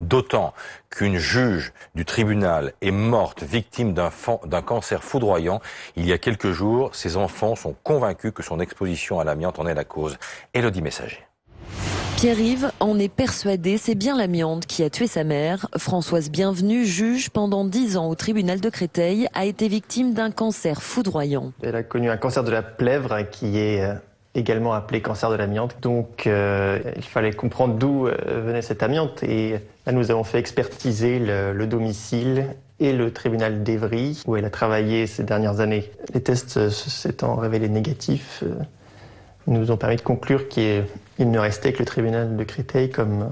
D'autant qu'une juge du tribunal est morte victime d'un cancer foudroyant il y a quelques jours. Ses enfants sont convaincus que son exposition à l'amiante en est la cause. Élodie Messager. Pierre-Yves en est persuadé, c'est bien l'amiante qui a tué sa mère. Françoise Bienvenue, juge pendant 10 ans au tribunal de Créteil, a été victime d'un cancer foudroyant. Elle a connu un cancer de la plèvre qui est également appelé cancer de l'amiante. Donc il fallait comprendre d'où venait cette amiante et là, nous avons fait expertiser le domicile et le tribunal d'Évry où elle a travaillé ces dernières années. Les tests s'étant révélés négatifs, nous ont permis de conclure qu'il ne restait que le tribunal de Créteil comme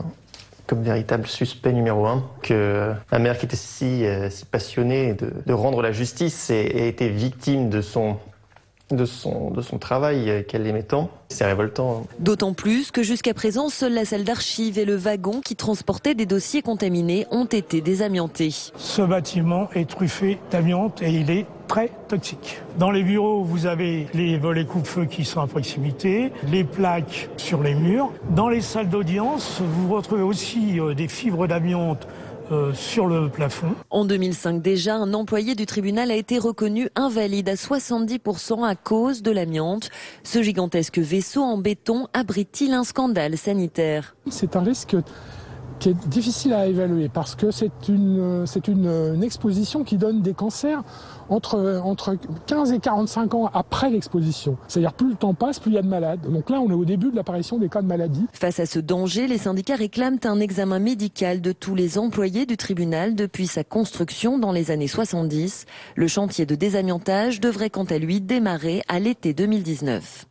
véritable suspect numéro 1, que ma mère qui était si passionnée de rendre la justice et était victime de son travail qu'elle aimait tant. C'est révoltant. D'autant plus que jusqu'à présent, seule la salle d'archives et le wagon qui transportait des dossiers contaminés ont été désamiantés. Ce bâtiment est truffé d'amiante et il est très toxique. Dans les bureaux, vous avez les volets coupe-feu qui sont à proximité, les plaques sur les murs. Dans les salles d'audience, vous retrouvez aussi des fibres d'amiante sur le plafond. En 2005 déjà, un employé du tribunal a été reconnu invalide à 70% à cause de l'amiante. Ce gigantesque vaisseau en béton abrite-t-il un scandale sanitaire? C'est un risque qui est difficile à évaluer parce que c'est une exposition qui donne des cancers entre 15 et 45 ans après l'exposition. C'est-à-dire plus le temps passe, plus il y a de malades. Donc là, on est au début de l'apparition des cas de maladie. Face à ce danger, les syndicats réclament un examen médical de tous les employés du tribunal depuis sa construction dans les années 70. Le chantier de désamiantage devrait quant à lui démarrer à l'été 2019.